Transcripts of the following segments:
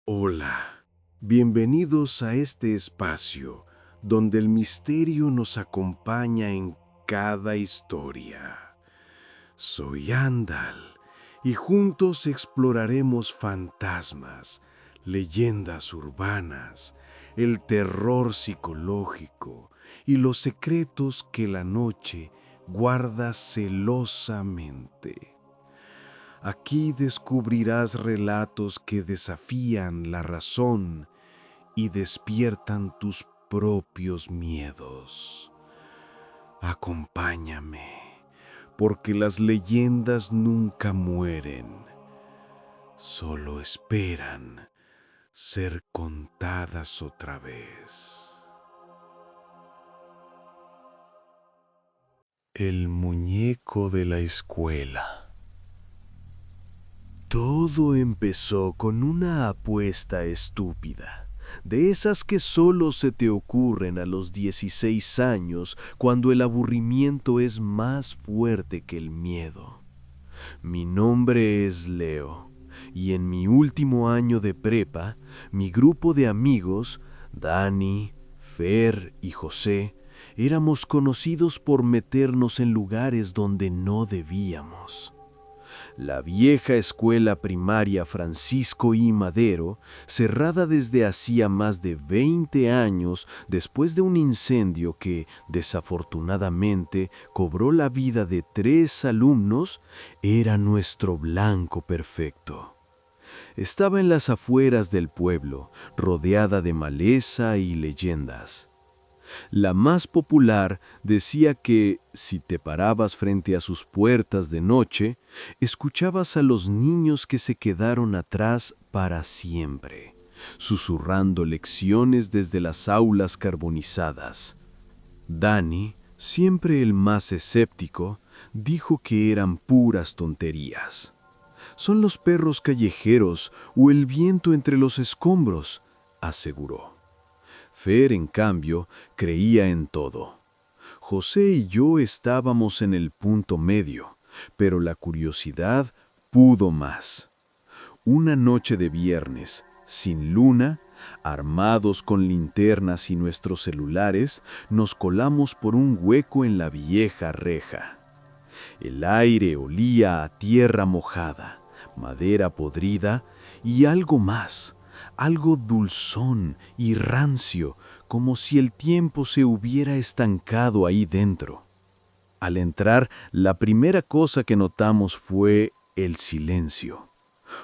Hola, bienvenidos a este espacio donde el misterio nos acompaña en cada historia. Soy Andal y juntos exploraremos fantasmas, leyendas urbanas, el terror psicológico y los secretos que la noche guarda celosamente. Aquí descubrirás relatos que desafían la razón y despiertan tus propios miedos. Acompáñame, porque las leyendas nunca mueren, solo esperan ser contadas otra vez. El muñeco de la escuela. Todo empezó con una apuesta estúpida, de esas que solo se te ocurren a los 16 años cuando el aburrimiento es más fuerte que el miedo. Mi nombre es Leo, y en mi último año de prepa, mi grupo de amigos, Dani, Fer y José, éramos conocidos por meternos en lugares donde no debíamos. La vieja escuela primaria Francisco I. Madero, cerrada desde hacía más de 20 años después de un incendio que, desafortunadamente, cobró la vida de 3 alumnos, era nuestro blanco perfecto. Estaba en las afueras del pueblo, rodeada de maleza y leyendas. La más popular decía que, si te parabas frente a sus puertas de noche, escuchabas a los niños que se quedaron atrás para siempre, susurrando lecciones desde las aulas carbonizadas. Dani, siempre el más escéptico, dijo que eran puras tonterías. Son los perros callejeros o el viento entre los escombros, aseguró. Fer, en cambio, creía en todo. José y yo estábamos en el punto medio, pero la curiosidad pudo más. Una noche de viernes, sin luna, armados con linternas y nuestros celulares, nos colamos por un hueco en la vieja reja. El aire olía a tierra mojada, madera podrida y algo más. Algo dulzón y rancio, como si el tiempo se hubiera estancado ahí dentro. Al entrar, la primera cosa que notamos fue el silencio,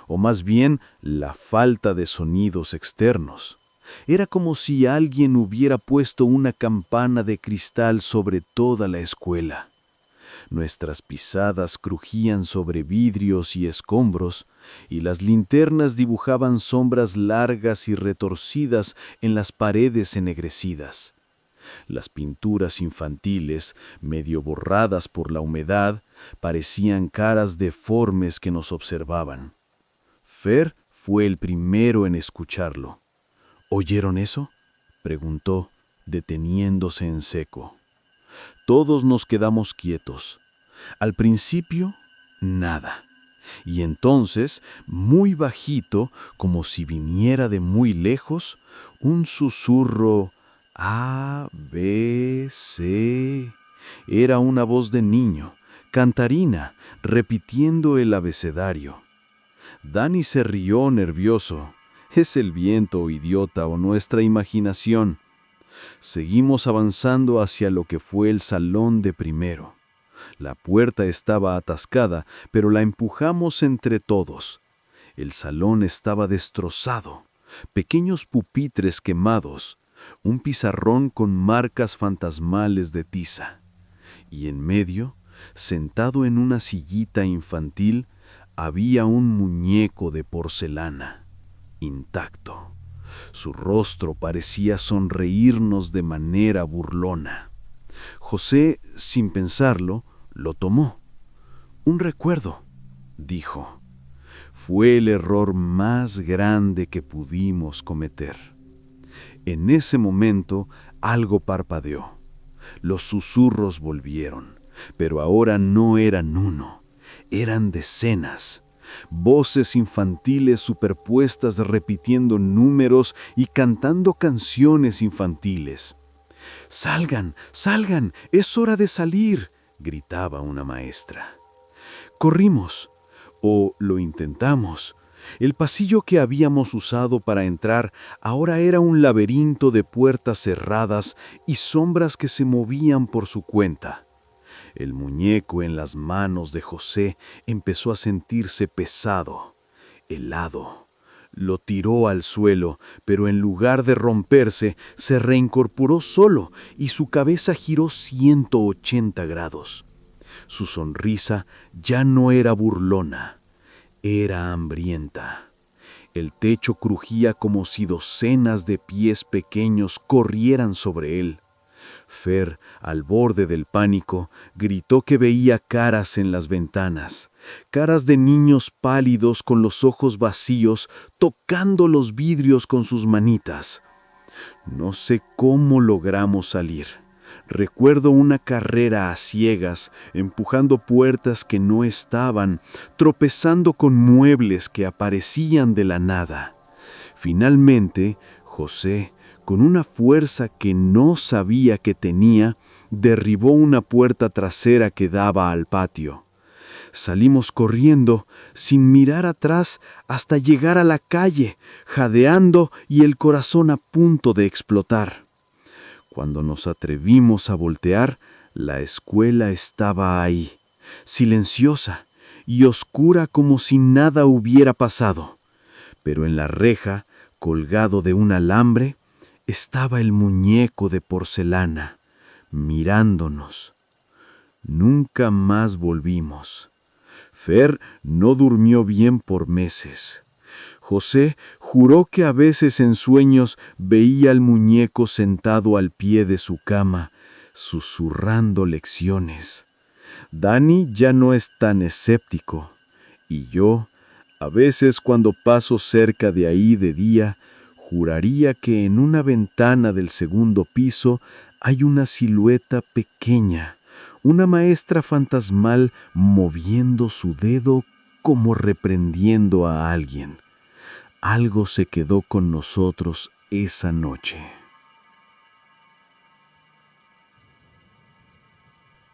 o más bien la falta de sonidos externos. Era como si alguien hubiera puesto una campana de cristal sobre toda la escuela. Nuestras pisadas crujían sobre vidrios y escombros, y las linternas dibujaban sombras largas y retorcidas en las paredes ennegrecidas. Las pinturas infantiles, medio borradas por la humedad, parecían caras deformes que nos observaban. Fer fue el primero en escucharlo. ¿Oyeron eso?, preguntó, deteniéndose en seco. Todos nos quedamos quietos. Al principio, nada. Y entonces, muy bajito, como si viniera de muy lejos, un susurro A, B, C. Era una voz de niño, cantarina, repitiendo el abecedario. Dani se rió nervioso. Es el viento, idiota, o nuestra imaginación. Seguimos avanzando hacia lo que fue el salón de primero. La puerta estaba atascada, pero la empujamos entre todos. El salón estaba destrozado, pequeños pupitres quemados, un pizarrón con marcas fantasmales de tiza. Y en medio, sentado en una sillita infantil, había un muñeco de porcelana, intacto. Su rostro parecía sonreírnos de manera burlona. José, sin pensarlo, lo tomó. Un recuerdo, dijo. Fue el error más grande que pudimos cometer. En ese momento, algo parpadeó. Los susurros volvieron, pero ahora no eran uno, eran decenas. voces infantiles superpuestas repitiendo números y cantando canciones infantiles. «¡Salgan, salgan! ¡Es hora de salir!», gritaba una maestra. Corrimos, o lo intentamos. El pasillo que habíamos usado para entrar ahora era un laberinto de puertas cerradas y sombras que se movían por su cuenta. El muñeco en las manos de José empezó a sentirse pesado, helado. Lo tiró al suelo, pero en lugar de romperse, se reincorporó solo y su cabeza giró 180 grados. Su sonrisa ya no era burlona, era hambrienta. El techo crujía como si docenas de pies pequeños corrieran sobre él. Fer, al borde del pánico, gritó que veía caras en las ventanas, caras de niños pálidos con los ojos vacíos, tocando los vidrios con sus manitas. No sé cómo logramos salir. Recuerdo una carrera a ciegas, empujando puertas que no estaban, tropezando con muebles que aparecían de la nada. Finalmente, José, con una fuerza que no sabía que tenía, derribó una puerta trasera que daba al patio. Salimos corriendo, sin mirar atrás, hasta llegar a la calle, jadeando y el corazón a punto de explotar. Cuando nos atrevimos a voltear, la escuela estaba ahí, silenciosa y oscura como si nada hubiera pasado. Pero en la reja, colgado de un alambre, estaba el muñeco de porcelana, mirándonos. Nunca más volvimos. Fer no durmió bien por meses. José juró que a veces en sueños veía al muñeco sentado al pie de su cama, susurrando lecciones. Dani ya no es tan escéptico, y yo, a veces cuando paso cerca de ahí de día, juraría que en una ventana del segundo piso hay una silueta pequeña, una maestra fantasmal moviendo su dedo como reprendiendo a alguien. Algo se quedó con nosotros esa noche.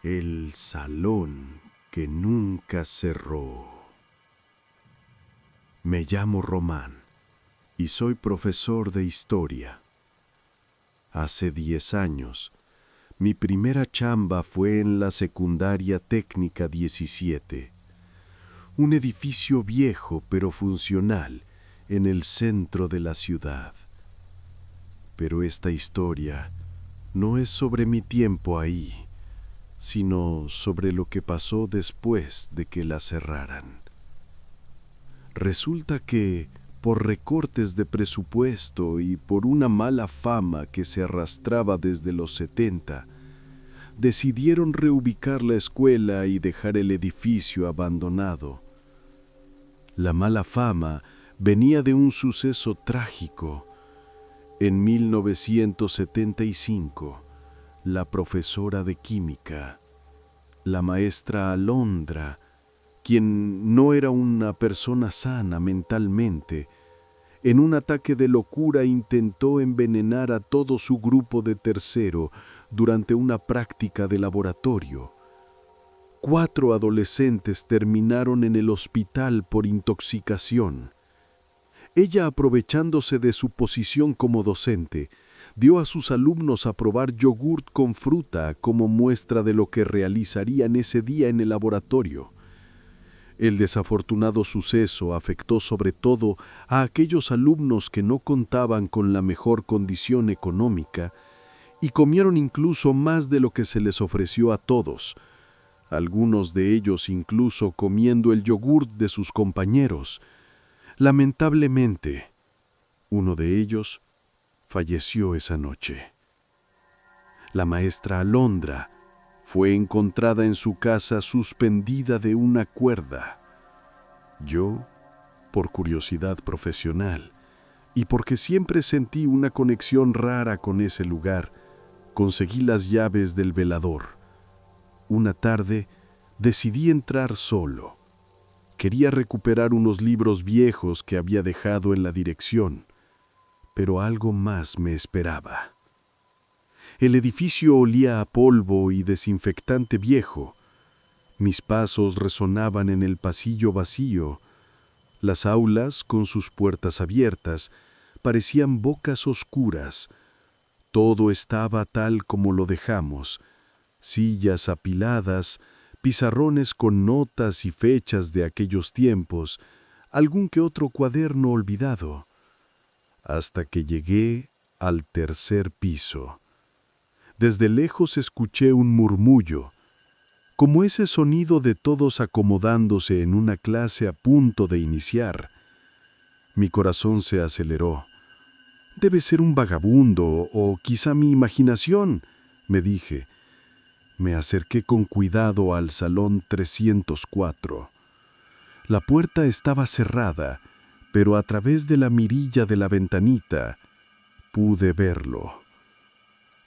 El salón que nunca cerró. Me llamo Román y soy profesor de historia. Hace 10 años, mi primera chamba fue en la Secundaria Técnica 17, un edificio viejo pero funcional en el centro de la ciudad. Pero esta historia no es sobre mi tiempo ahí, sino sobre lo que pasó después de que la cerraran. Resulta que, por recortes de presupuesto y por una mala fama que se arrastraba desde los 70, decidieron reubicar la escuela y dejar el edificio abandonado. La mala fama venía de un suceso trágico. En 1975, la profesora de química, la maestra Alondra, quien no era una persona sana mentalmente, en un ataque de locura intentó envenenar a todo su grupo de tercero durante una práctica de laboratorio. 4 adolescentes terminaron en el hospital por intoxicación. Ella, aprovechándose de su posición como docente, dio a sus alumnos a probar yogurt con fruta como muestra de lo que realizarían ese día en el laboratorio. El desafortunado suceso afectó sobre todo a aquellos alumnos que no contaban con la mejor condición económica y comieron incluso más de lo que se les ofreció a todos, algunos de ellos incluso comiendo el yogurt de sus compañeros. Lamentablemente, uno de ellos falleció esa noche. La maestra Alondra fue encontrada en su casa suspendida de una cuerda. Yo, por curiosidad profesional y porque siempre sentí una conexión rara con ese lugar, conseguí las llaves del velador. Una tarde decidí entrar solo. Quería recuperar unos libros viejos que había dejado en la dirección, pero algo más me esperaba. El edificio olía a polvo y desinfectante viejo. Mis pasos resonaban en el pasillo vacío. Las aulas, con sus puertas abiertas, parecían bocas oscuras. Todo estaba tal como lo dejamos: sillas apiladas, pizarrones con notas y fechas de aquellos tiempos, algún que otro cuaderno olvidado. Hasta que llegué al tercer piso. Desde lejos escuché un murmullo, como ese sonido de todos acomodándose en una clase a punto de iniciar. Mi corazón se aceleró. Debe ser un vagabundo o quizá mi imaginación, me dije. Me acerqué con cuidado al salón 304. La puerta estaba cerrada, pero a través de la mirilla de la ventanita pude verlo.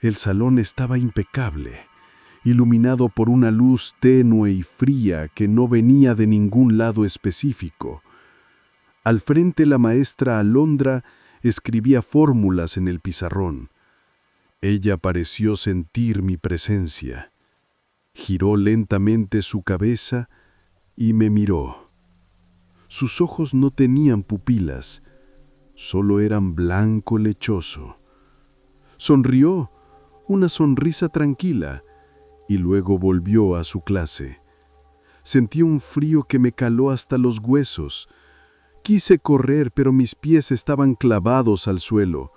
El salón estaba impecable, iluminado por una luz tenue y fría que no venía de ningún lado específico. Al frente la maestra Alondra escribía fórmulas en el pizarrón. Ella pareció sentir mi presencia. Giró lentamente su cabeza y me miró. Sus ojos no tenían pupilas, solo eran blanco lechoso. Sonrió, una sonrisa tranquila, y luego volvió a su clase. Sentí un frío que me caló hasta los huesos. Quise correr, pero mis pies estaban clavados al suelo.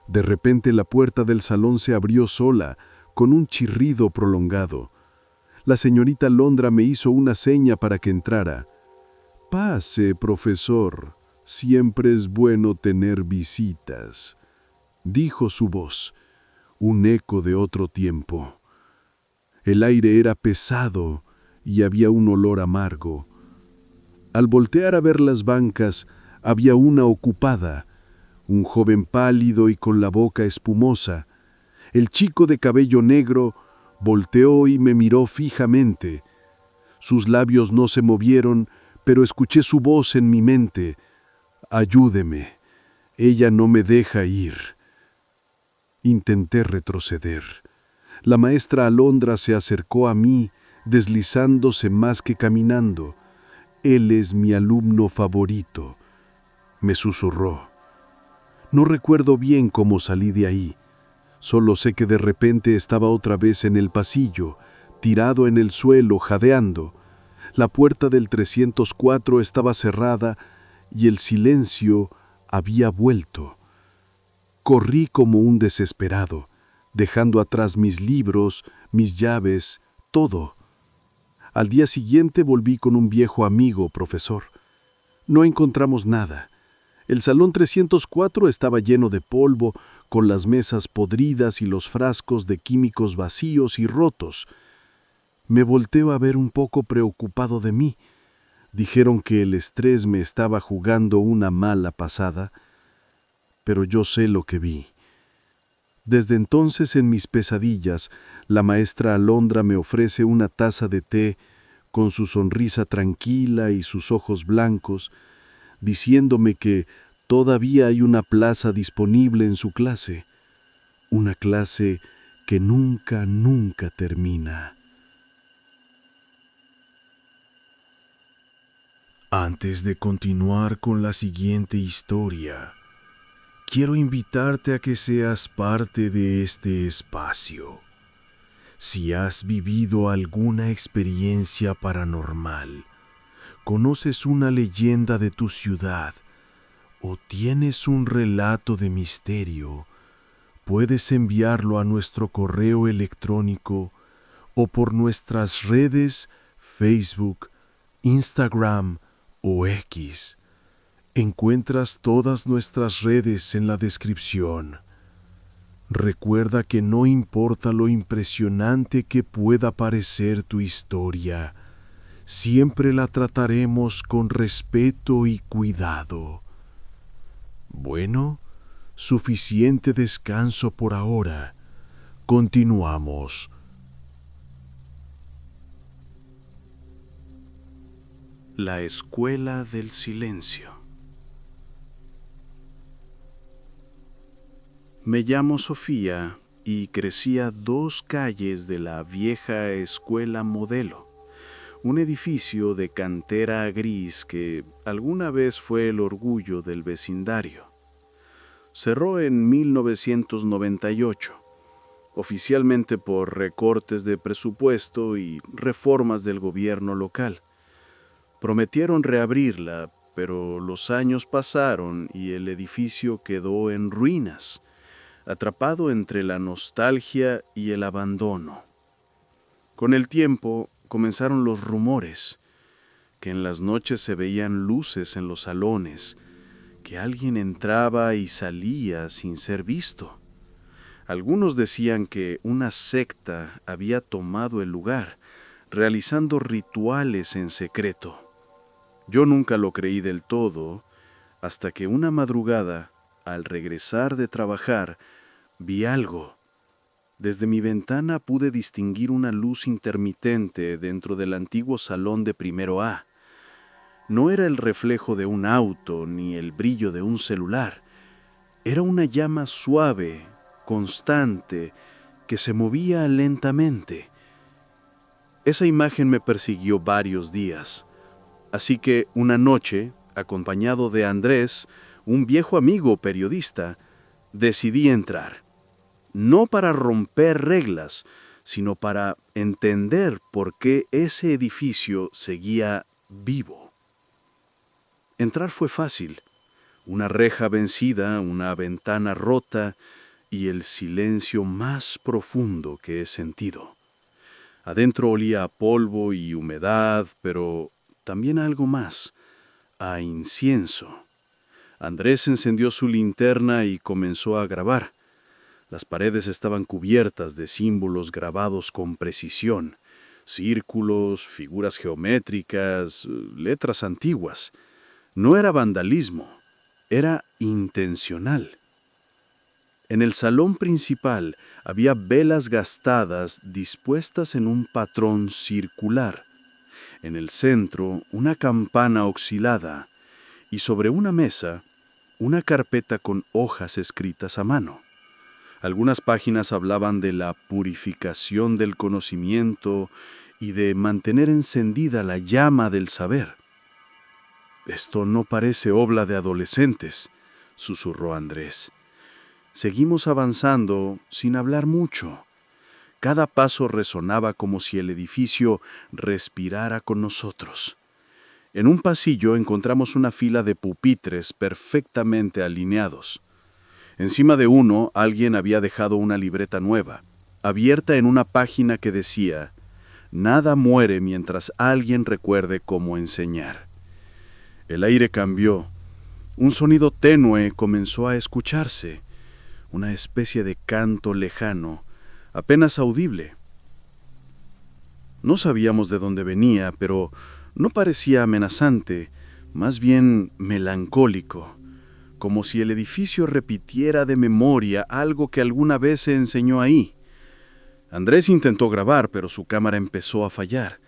De repente la puerta del salón se abrió sola, con un chirrido prolongado. La señorita Alondra me hizo una seña para que entrara. «Pase, profesor. Siempre es bueno tener visitas», dijo su voz, un eco de otro tiempo. El aire era pesado y había un olor amargo. Al voltear a ver las bancas, había una ocupada, un joven pálido y con la boca espumosa. El chico de cabello negro volteó y me miró fijamente. Sus labios no se movieron, pero escuché su voz en mi mente. «Ayúdeme, ella no me deja ir». Intenté retroceder. La maestra Alondra se acercó a mí, deslizándose más que caminando. «Él es mi alumno favorito», me susurró. No recuerdo bien cómo salí de ahí. Solo sé que de repente estaba otra vez en el pasillo, tirado en el suelo, jadeando. La puerta del 304 estaba cerrada y el silencio había vuelto. Corrí como un desesperado, dejando atrás mis libros, mis llaves, todo. Al día siguiente volví con un viejo amigo, profesor. No encontramos nada. El salón 304 estaba lleno de polvo, con las mesas podridas y los frascos de químicos vacíos y rotos. Me volteo a ver un poco preocupado de mí. Dijeron que el estrés me estaba jugando una mala pasada, pero yo sé lo que vi. Desde entonces en mis pesadillas, la maestra Alondra me ofrece una taza de té con su sonrisa tranquila y sus ojos blancos, diciéndome que todavía hay una plaza disponible en su clase, una clase que nunca, nunca termina. Antes de continuar con la siguiente historia, quiero invitarte a que seas parte de este espacio. Si has vivido alguna experiencia paranormal, conoces una leyenda de tu ciudad o tienes un relato de misterio, puedes enviarlo a nuestro correo electrónico o por nuestras redes Facebook, Instagram o X. Encuentras todas nuestras redes en la descripción. Recuerda que no importa lo impresionante que pueda parecer tu historia, siempre la trataremos con respeto y cuidado. Bueno, suficiente descanso por ahora. Continuamos. La Escuela del Silencio. Me llamo Sofía y crecí a 2 calles de la vieja Escuela Modelo, un edificio de cantera gris que alguna vez fue el orgullo del vecindario. Cerró en 1998, oficialmente por recortes de presupuesto y reformas del gobierno local. Prometieron reabrirla, pero los años pasaron y el edificio quedó en ruinas, atrapado entre la nostalgia y el abandono. Con el tiempo comenzaron los rumores, que en las noches se veían luces en los salones, que alguien entraba y salía sin ser visto. Algunos decían que una secta había tomado el lugar, realizando rituales en secreto. Yo nunca lo creí del todo, hasta que una madrugada, al regresar de trabajar, vi algo. Desde mi ventana pude distinguir una luz intermitente dentro del antiguo salón de primero A. No era el reflejo de un auto ni el brillo de un celular. Era una llama suave, constante, que se movía lentamente. Esa imagen me persiguió varios días. Así que una noche, acompañado de Andrés, un viejo amigo periodista, decidí entrar. No para romper reglas, sino para entender por qué ese edificio seguía vivo. Entrar fue fácil. Una reja vencida, una ventana rota y el silencio más profundo que he sentido. Adentro olía a polvo y humedad, pero también a algo más, a incienso. Andrés encendió su linterna y comenzó a grabar. Las paredes estaban cubiertas de símbolos grabados con precisión, círculos, figuras geométricas, letras antiguas. No era vandalismo, era intencional. En el salón principal había velas gastadas dispuestas en un patrón circular. En el centro, una campana oxidada y sobre una mesa, una carpeta con hojas escritas a mano. Algunas páginas hablaban de la purificación del conocimiento y de mantener encendida la llama del saber. «Esto no parece obra de adolescentes», susurró Andrés. Seguimos avanzando sin hablar mucho. Cada paso resonaba como si el edificio respirara con nosotros. En un pasillo encontramos una fila de pupitres perfectamente alineados. Encima de uno, alguien había dejado una libreta nueva, abierta en una página que decía: «Nada muere mientras alguien recuerde cómo enseñar». El aire cambió. Un sonido tenue comenzó a escucharse, una especie de canto lejano, apenas audible. No sabíamos de dónde venía, pero no parecía amenazante, más bien melancólico, como si el edificio repitiera de memoria algo que alguna vez se enseñó ahí. Andrés intentó grabar, pero su cámara empezó a fallar.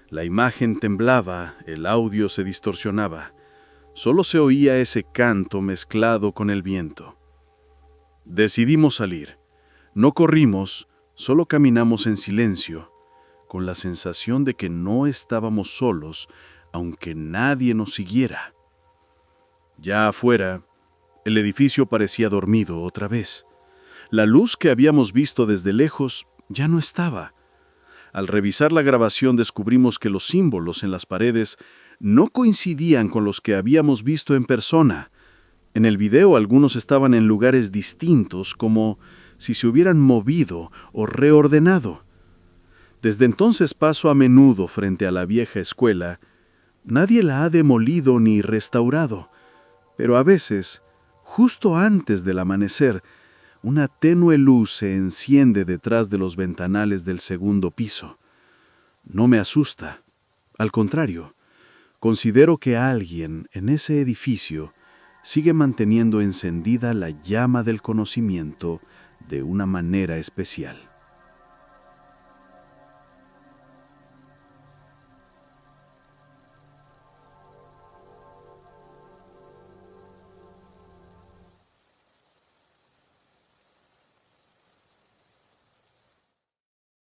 La imagen temblaba, el audio se distorsionaba. Solo se oía ese canto mezclado con el viento. Decidimos salir. No corrimos, solo caminamos en silencio, con la sensación de que no estábamos solos, aunque nadie nos siguiera. Ya afuera, el edificio parecía dormido otra vez. La luz que habíamos visto desde lejos ya no estaba. Al revisar la grabación descubrimos que los símbolos en las paredes no coincidían con los que habíamos visto en persona. En el video algunos estaban en lugares distintos, como si se hubieran movido o reordenado. Desde entonces paso a menudo frente a la vieja escuela. Nadie la ha demolido ni restaurado, pero a veces, justo antes del amanecer, una tenue luz se enciende detrás de los ventanales del segundo piso. No me asusta, al contrario. Considero que alguien en ese edificio sigue manteniendo encendida la llama del conocimiento de una manera especial.